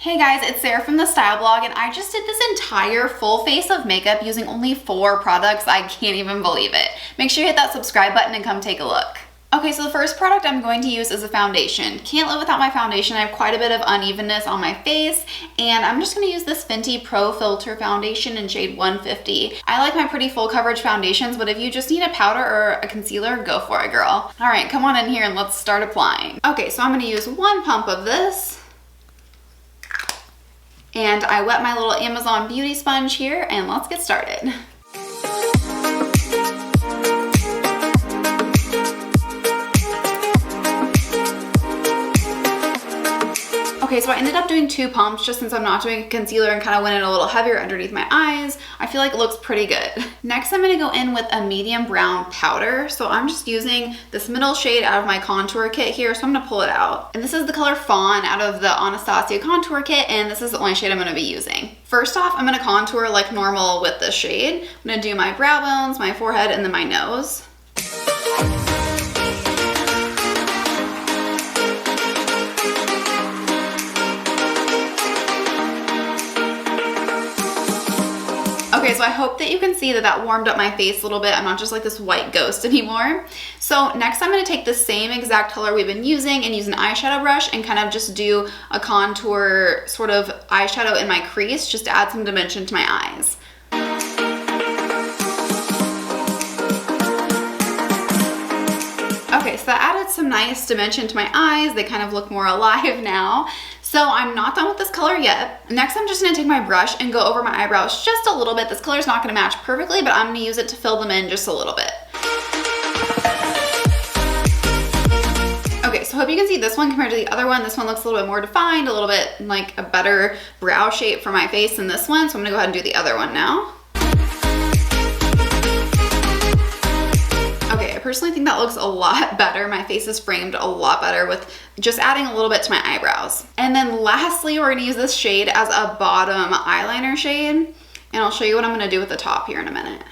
Hey guys, it's Sarah from the Style Blog, and I just did this entire full face of makeup using only 4 products. I can't even believe it. Make sure you hit that subscribe button and come take a look. Okay, so the first product I'm going to use is a foundation. Can't live without my foundation. I have quite a bit of unevenness on my face, and I'm just going to use this Fenty Pro Filter Foundation in shade 150. I like my pretty full coverage foundations, but if you just need a powder or a concealer, go for it, girl. All right, come on in here and let's start applying. Okay, so I'm going to use 1 pump of this. And I wet my little Amazon beauty sponge here, and let's get started. Okay, so I ended up doing 2 pumps just since I'm not doing a concealer and kind of went in a little heavier underneath my eyes. I feel like it looks pretty good. Next, I'm gonna go in with a medium brown powder. So I'm just using this middle shade out of my contour kit here. So I'm gonna pull it out. And this is the color Fawn out of the Anastasia contour kit. And this is the only shade I'm gonna be using. First off, I'm gonna contour like normal with this shade. I'm gonna do my brow bones, my forehead, and then my nose. Okay, so I hope that you can see that that warmed up my face a little bit. I'm not just like this white ghost anymore. So next I'm gonna take the same exact color we've been using and use an eyeshadow brush and kind of just do a contour sort of eyeshadow in my crease just to add some dimension to my eyes. Okay, so that added some nice dimension to my eyes. They kind of look more alive now. So I'm not done with this color yet. Next, I'm just gonna take my brush and go over my eyebrows just a little bit. This color is not gonna match perfectly, but I'm gonna use it to fill them in just a little bit. Okay, so I hope you can see this one compared to the other one. This one looks a little bit more defined, a little bit like a better brow shape for my face than this one. So I'm gonna go ahead and do the other one now. Okay, I personally think that looks a lot better. My face is framed a lot better with just adding a little bit to my eyebrows. And then lastly, we're gonna use this shade as a bottom eyeliner shade. And I'll show you what I'm gonna do with the top here in a minute.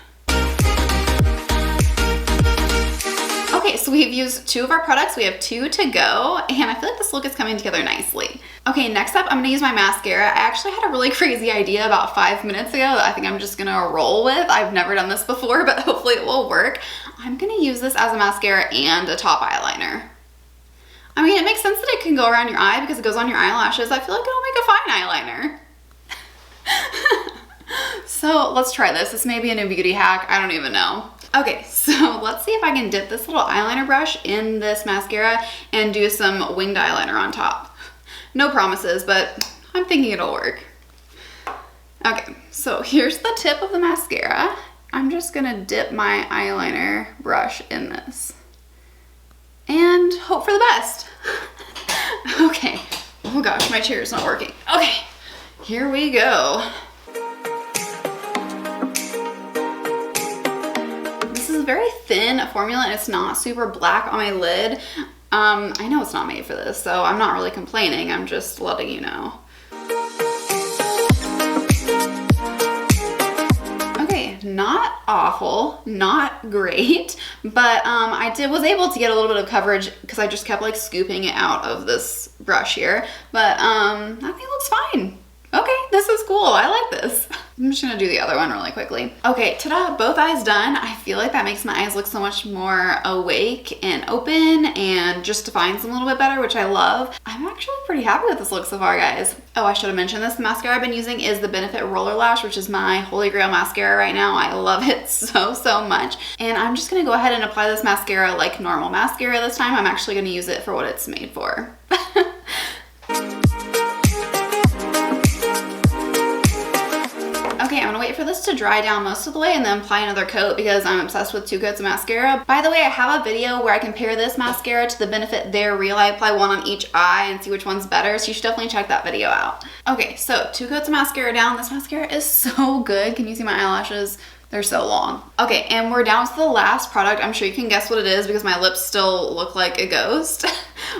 Okay, so we've used 2 of our products. We have 2 to go, and I feel like this look is coming together nicely. Okay, next up, I'm gonna use my mascara. I actually had a really crazy idea about 5 minutes ago that I think I'm just gonna roll with. I've never done this before, but hopefully it will work. I'm gonna use this as a mascara and a top eyeliner. I mean, it makes sense that it can go around your eye because it goes on your eyelashes. I feel like it'll make a fine eyeliner. So let's try this. This may be a new beauty hack. I don't even know. Okay, so let's see if I can dip this little eyeliner brush in this mascara and do some winged eyeliner on top. No promises, but I'm thinking it'll work. Okay, so here's the tip of the mascara. I'm just gonna dip my eyeliner brush in this and hope for the best. Okay, oh gosh, my chair is not working. Okay, here we go. This is a very thin formula and it's not super black on my lid. I know it's not made for this, so I'm not really complaining. I'm just letting you know. Not awful, not great, but I was able to get a little bit of coverage because I just kept like scooping it out of this brush here, but I think it looks fine. Okay, this is cool. I like this. I'm just gonna do the other one really quickly. Okay, ta-da, both eyes done. I feel like that makes my eyes look so much more awake and open and just defines them a little bit better, which I love. I'm actually pretty happy with this look so far, guys. Oh, I should have mentioned this. The mascara I've been using is the Benefit Roller Lash, which is my holy grail mascara right now. I love it so much. And I'm just gonna go ahead and apply this mascara like normal mascara this time. I'm actually gonna use it for what it's made for. Okay, I'm gonna wait for this to dry down most of the way and then apply another coat because I'm obsessed with 2 coats of mascara. By the way, I have a video where I compare this mascara to the Benefit They're Real. I apply one on each eye and see which one's better, so you should definitely check that video out. Okay, so 2 coats of mascara down. This mascara is so good. Can you see my eyelashes? They're so long. Okay, and we're down to the last product. I'm sure you can guess what it is because my lips still look like a ghost.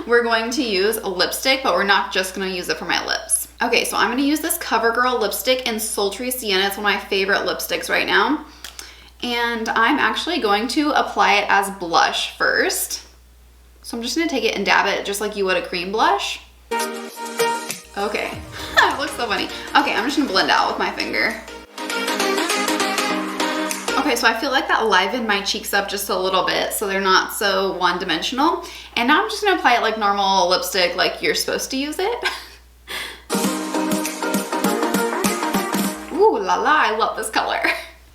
We're going to use a lipstick, but we're not just gonna use it for my lips. Okay, so I'm gonna use this CoverGirl lipstick in Sultry Sienna. It's one of my favorite lipsticks right now. And I'm actually going to apply it as blush first. So I'm just gonna take it and dab it just like you would a cream blush. Okay, it looks so funny. Okay, I'm just gonna blend out with my finger. Okay, so I feel like that livened my cheeks up just a little bit so they're not so one-dimensional. And now I'm just gonna apply it like normal lipstick, like you're supposed to use it. Ooh la la, I love this color.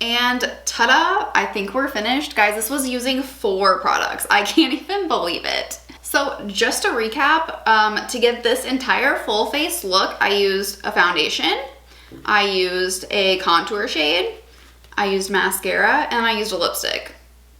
And ta-da, I think we're finished. Guys, this was using 4 products. I can't even believe it. So just to recap, to get this entire full face look, I used a foundation, I used a contour shade, I used mascara, and I used a lipstick.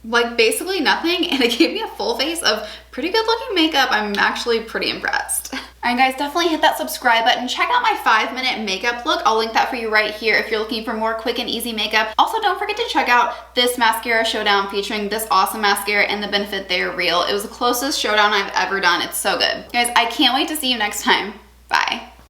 Like basically nothing, and it gave me a full face of pretty good looking makeup. I'm actually pretty impressed. Alright guys, definitely hit that subscribe button. Check out my 5-minute makeup look. I'll link that for you right here if you're looking for more quick and easy makeup. Also, don't forget to check out this mascara showdown featuring this awesome mascara and the Benefit They're Real. It was the closest showdown I've ever done. It's so good. Guys, I can't wait to see you next time. Bye.